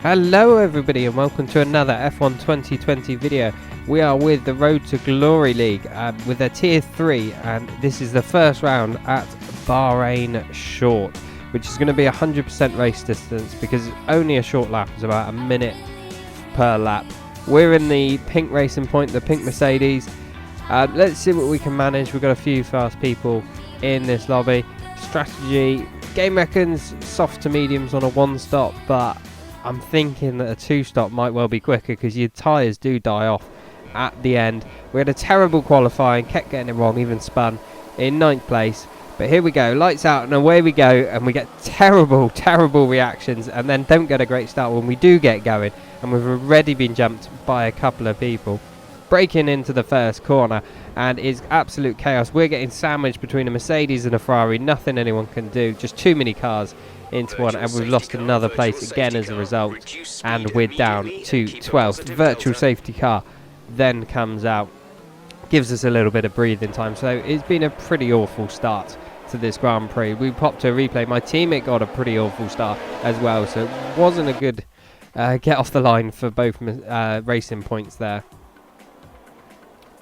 Hello everybody and welcome to another F1 2020 video. We are with the Road to Glory League with a Tier 3, and this is the first round at Bahrain Short, which is going to be 100% race distance because it's only a short lap. It's about a minute per lap. We're in the pink racing point, the pink Mercedes. Let's see what we can manage. We've got a few fast people in this lobby. Strategy, game reckons soft to mediums on a one stop, but I'm thinking that a two stop might well be quicker because your tyres do die off at the end. We had a terrible qualifying, kept getting it wrong, even spun in 9th place. But here we go, lights out and away we go, and we get terrible reactions and then don't get a great start when we do get going, and we've already been jumped by a couple of people. Breaking into the first corner, and it's absolute chaos. We're getting sandwiched between a Mercedes and a Ferrari. Nothing anyone can do, just too many cars into one, and we've lost another place again as a result, and we're down to 12th. Virtual safety car then comes out, gives us a little bit of breathing time. So it's been a pretty awful start to this Grand Prix. We popped a replay, my teammate got a pretty awful start as well, so it wasn't a good get off the line for both racing points there.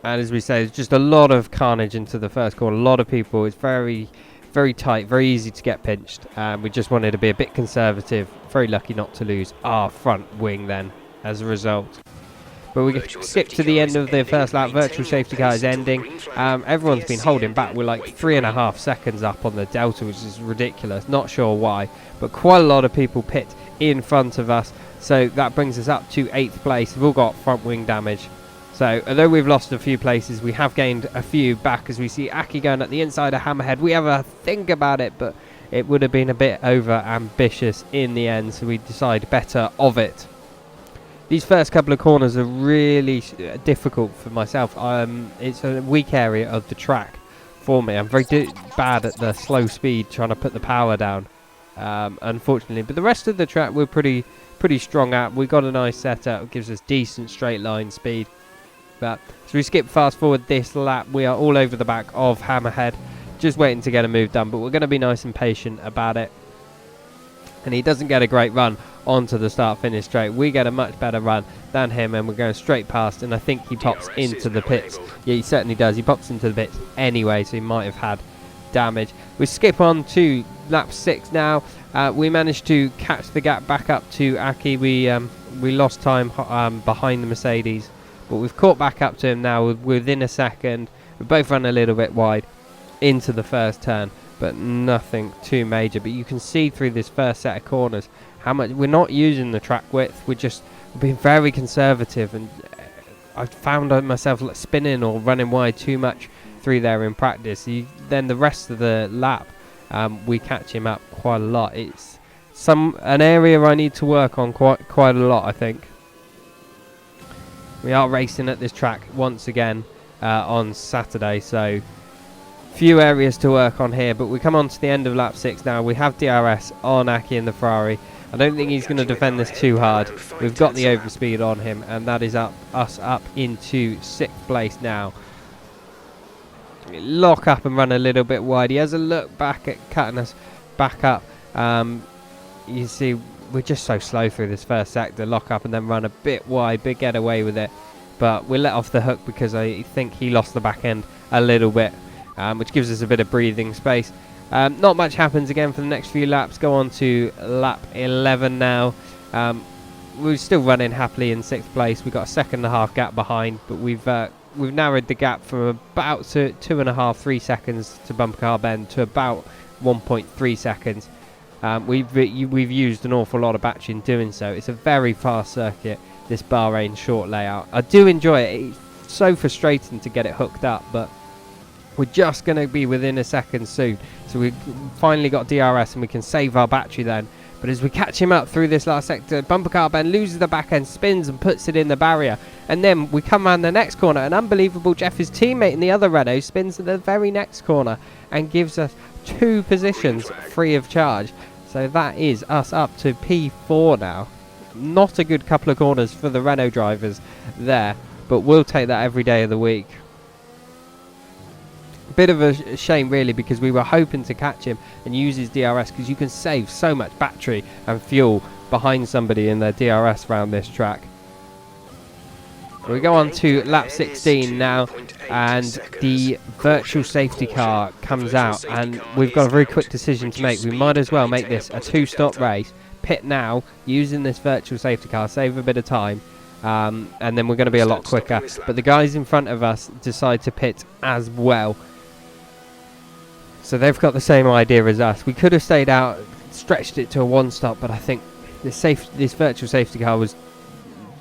And as we say, it's just a lot of carnage into the first corner, a lot of people. It's very tight, very easy to get pinched. We just wanted to be a bit conservative. Very lucky not to lose our front wing then as a result. But we skip to the end of the first lap. Virtual safety car is ending. Everyone's been holding back. We're like 3.5 seconds up on the delta, which is ridiculous. Not sure why, but quite a lot of people pit in front of us. So that brings us up to 8th place. We've all got front wing damage. So, although we've lost a few places, we have gained a few back as we see Aki going at the inside of Hammerhead. We have a think about it, but it would have been a bit over ambitious in the end, so we decide better of it. These first couple of corners are really difficult for myself. It's a weak area of the track for me. I'm very bad at the slow speed, trying to put the power down, unfortunately. But the rest of the track we're pretty strong at. We got a nice setup, it gives us decent straight line speed. So we skip fast forward this lap. We are all over the back of Hammerhead, just waiting to get a move done, but we're going to be nice and patient about it. And he doesn't get a great run onto the start finish straight. We get a much better run than him, and we're going straight past, and I think he pops into the pits. Yeah, he certainly does. He pops into the pits anyway, so he might have had damage. We skip on to lap 6 now. We managed to catch the gap back up to Aki. We lost time behind the Mercedes, but we've caught back up to him now within a second. We both run a little bit wide into the first turn, but nothing too major. But you can see through this first set of corners how much we're not using the track width. We're just being very conservative, and I found myself spinning or running wide too much through there in practice. Then the rest of the lap, we catch him up quite a lot. It's an area I need to work on quite a lot, I think. We are racing at this track once again on Saturday, so few areas to work on here. But we come on to the end of lap 6 now. We have DRS on Aki and the Ferrari. I don't think he's going to defend this too hard. We've got the overspeed on him, and that is us up into 6th place now. We lock up and run a little bit wide. He has a look back at cutting us back up. You see, we're just so slow through this first sector. Lock up and then run a bit wide, big get away with it. But we're let off the hook because I think he lost the back end a little bit, which gives us a bit of breathing space. Not much happens again for the next few laps. Go on to lap 11 now. We're still running happily in 6th place. We've got a 1.5 gap behind, but we've narrowed the gap from about 2.5-3 seconds to bumper car bend to about 1.3 seconds. We've used an awful lot of battery in doing so. It's a very fast circuit, this Bahrain short layout. I do enjoy it. It's so frustrating to get it hooked up, but we're just going to be within a second soon. So we've finally got DRS and we can save our battery then. But as we catch him up through this last sector, bumper car bend, loses the back end, spins and puts it in the barrier. And then we come around the next corner. An unbelievable Jeff, his teammate in the other Renault, spins at the very next corner and gives us 2 positions free of charge. So that is us up to P4 now. Not a good couple of corners for the Renault drivers there, but we'll take that every day of the week. Bit of a shame really, because we were hoping to catch him and use his DRS, because you can save so much battery and fuel behind somebody in their DRS around this track. We go on to lap 16 now, and the virtual safety car comes out, and we've got a very quick decision to make. We might as well make this a 2-stop race, pit now using this virtual safety car, save a bit of time, and then we're going to be a lot quicker. But the guys in front of us decide to pit as well, so they've got the same idea as us. We could have stayed out, stretched it to a 1-stop, but I think this virtual safety car was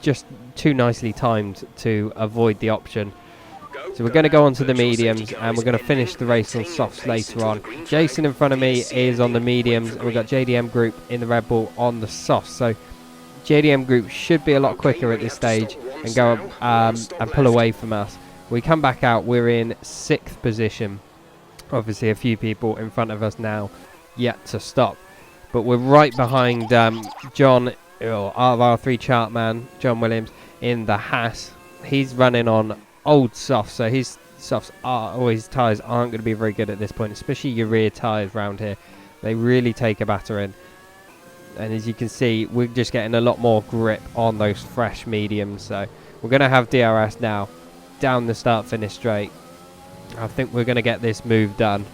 just too nicely timed to avoid the option. So we're going to go on to the mediums, and we're going to finish the race on softs later on. Jason in front of me is on the mediums, and we've got JDM Group in the Red Bull on the softs. So JDM Group should be a lot quicker at this stage and go and pull away from us. We come back out, we're in 6th position. Obviously a few people in front of us now yet to stop, but we're right behind John, R3 chart man, John Williams, in the Haas. He's running on old softs, so his softs are, or his tyres aren't going to be very good at this point, especially your rear tyres around here. They really take a battering, and as you can see, we're just getting a lot more grip on those fresh mediums. So we're going to have DRS now down the start finish straight. I think we're going to get this move done.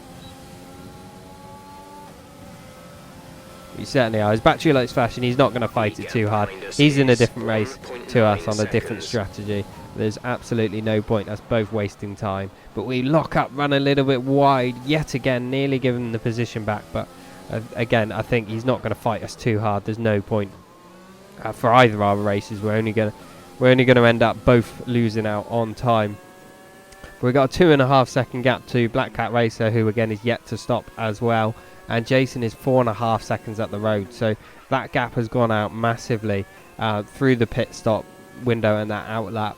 We certainly are. His battery looks fast, and he's not going to fight it too hard. He's in a different race to us on a different strategy. There's absolutely no point us both wasting time. But we lock up, run a little bit wide yet again, nearly giving the position back. But again, I think he's not going to fight us too hard. There's no point for either of our races. We're only going to end up both losing out on time. We've got a 2.5 second gap to Black Cat Racer, who again is yet to stop as well. And Jason is 4.5 seconds up the road, so that gap has gone out massively through the pit stop window and that out lap.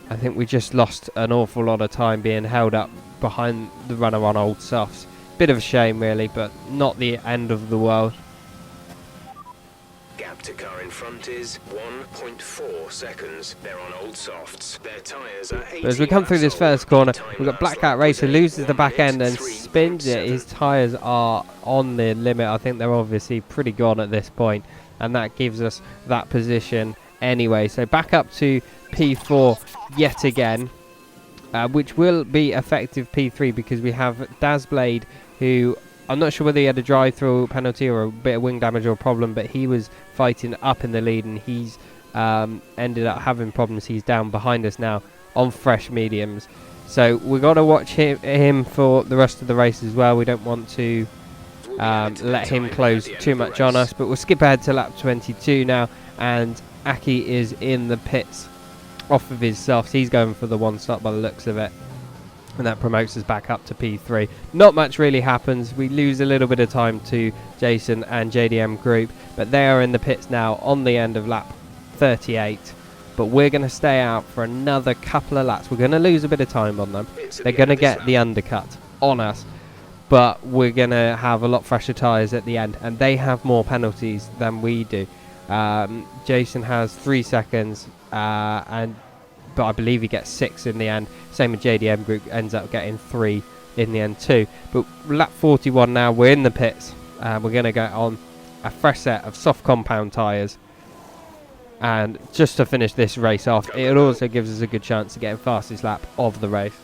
I think we just lost an awful lot of time being held up behind the runner on old softs. Bit of a shame really, but not the end of the world. Gap to car in front is 1.4 seconds. They're on old softs. Their tyres are 80. But as we come through this first corner, we've got Black Cat Racer loses the back end and spins it. His tyres are on the limit. I think they're obviously pretty gone at this point, and that gives us that position anyway. So back up to P4 yet again, which will be effective P3, because we have Dazblade, who I'm not sure whether he had a drive-through penalty or a bit of wing damage or a problem, but he was fighting up in the lead, and he's ended up having problems. He's down behind us now on fresh mediums. So we've got to watch him for the rest of the race as well. We don't want to let him close too much on us, but we'll skip ahead to lap 22 now, and Aki is in the pits off of his softs. He's going for the 1-stop by the looks of it, and that promotes us back up to P3. Not much really happens. We lose a little bit of time to Jason and JDM Group, but they are in the pits now on the end of lap 38. But we're going to stay out for another couple of laps. We're going to lose a bit of time on them. They're going to get the undercut on us, but we're going to have a lot fresher tyres at the end, and they have more penalties than we do. Jason has 3 seconds, but I believe he gets 6 in the end. Same with JDM Group, ends up getting 3 in the end too. But lap 41 now, we're in the pits. We're going to go on a fresh set of soft compound tyres, and just to finish this race off, it also gives us a good chance to get a fastest lap of the race.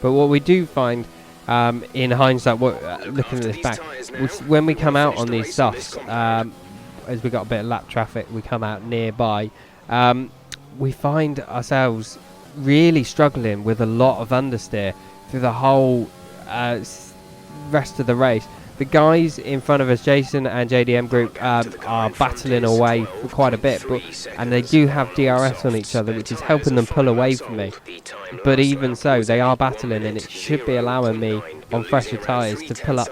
But what we do find in hindsight, looking at this back, when we come out on these softs, as we got a bit of lap traffic, we come out nearby, we find ourselves really struggling with a lot of understeer through the whole rest of the race. The guys in front of us, Jason and JDM Group, are battling away for quite a bit, and they do have DRS on each other, which is helping them pull away from me. But even so, they are battling, and it should be allowing me on fresher tyres to pull up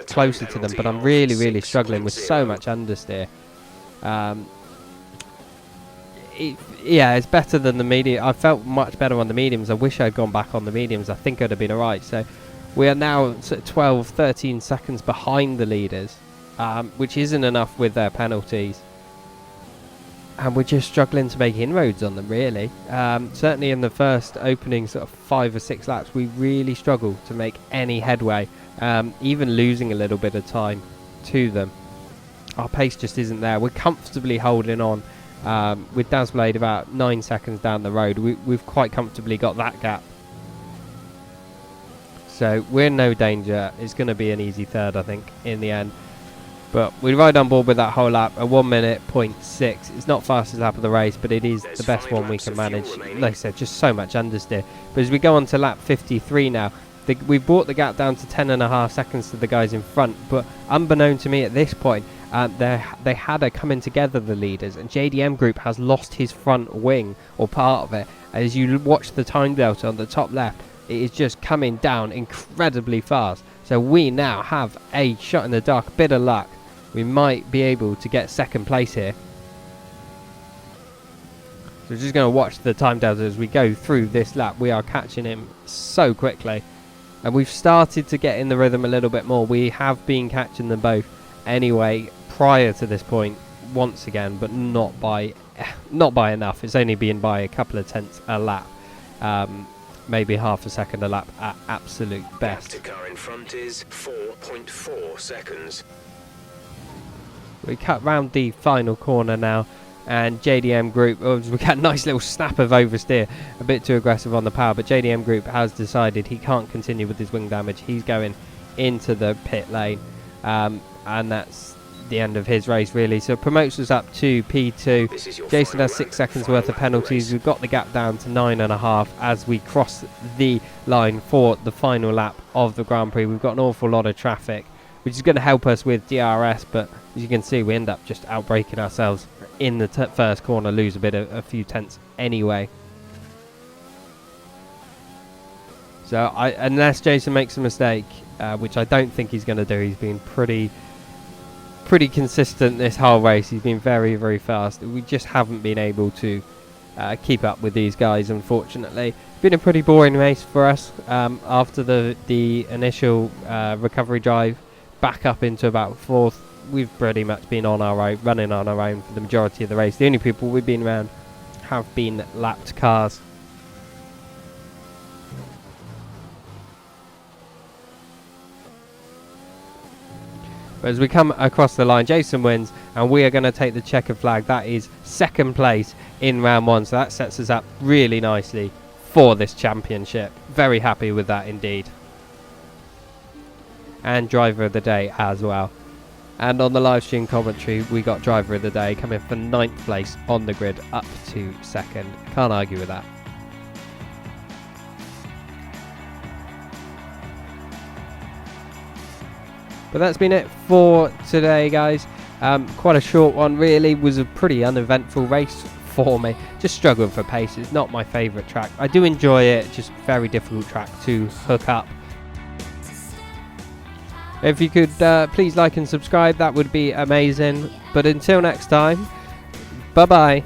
closer to them. But I'm really, really struggling with so much understeer. Yeah, it's better than the medium. I felt much better on the mediums. I wish I'd gone back on the mediums. I think I'd have been alright. So we are now sort of 12, 13 seconds behind the leaders, which isn't enough with their penalties. and we're just struggling to make inroads on them, really. Certainly in the first opening sort of 5 or 6 laps, we really struggled to make any headway, even losing a little bit of time to them. Our pace just isn't there. We're comfortably holding on with Dasblade about 9 seconds down the road. We've quite comfortably got that gap. So we're in no danger. It's going to be an easy third, I think, in the end. But we ride on board with that whole lap, a 1 minute 0.6. It's not fastest lap of the race, but it is the best one we can manage. Like I said, just so much understeer. But as we go on to lap 53 now, we've brought the gap down to 10.5 seconds to the guys in front. But unbeknown to me at this point, they had a coming together, the leaders, and JDM Group has lost his front wing, or part of it. As you watch the time delta on the top left, it is just coming down incredibly fast. So we now have a shot in the dark, a bit of luck. We might be able to get second place here. So we're just going to watch the time delta as we go through this lap. We are catching him so quickly. And we've started to get in the rhythm a little bit more. We have been catching them both anyway prior to this point once again, but not by enough. It's only been by a couple of tenths a lap. Maybe half a second a lap at absolute best. Gap to car in front is 4.4 seconds. We cut round the final corner now, and JDM Group, we got a nice little snap of oversteer, a bit too aggressive on the power, but JDM Group has decided he can't continue with his wing damage. He's going into the pit lane, and that's the end of his race, really. So promotes us up to P2. Jason has 6 seconds worth of penalties. We've got the gap down to 9.5 as we cross the line for the final lap of the Grand Prix. We've got an awful lot of traffic, which is going to help us with DRS, but as you can see, we end up just outbraking ourselves in the first corner, lose a few tenths anyway. So unless Jason makes a mistake, which I don't think he's going to do, he's been pretty consistent this whole race. He's been very, very fast. We just haven't been able to keep up with these guys, unfortunately. It's been a pretty boring race for us after the initial recovery drive back up into about 4th. We've pretty much been on our own, running on our own for the majority of the race. The only people we've been around have been lapped cars. But as we come across the line, Jason wins, and we are going to take the checkered flag. That is second place in round 1, so that sets us up really nicely for this championship. Very happy with that indeed. And driver of the day as well. And on the live stream commentary, we got driver of the day coming for 9th place on the grid, up to 2nd. Can't argue with that. But that's been it for today, guys. Quite a short one, really. Was a pretty uneventful race for me. Just struggling for pace. It's not my favourite track. I do enjoy it, just very difficult track to hook up. If you could please like and subscribe, that would be amazing. But until next time, bye-bye.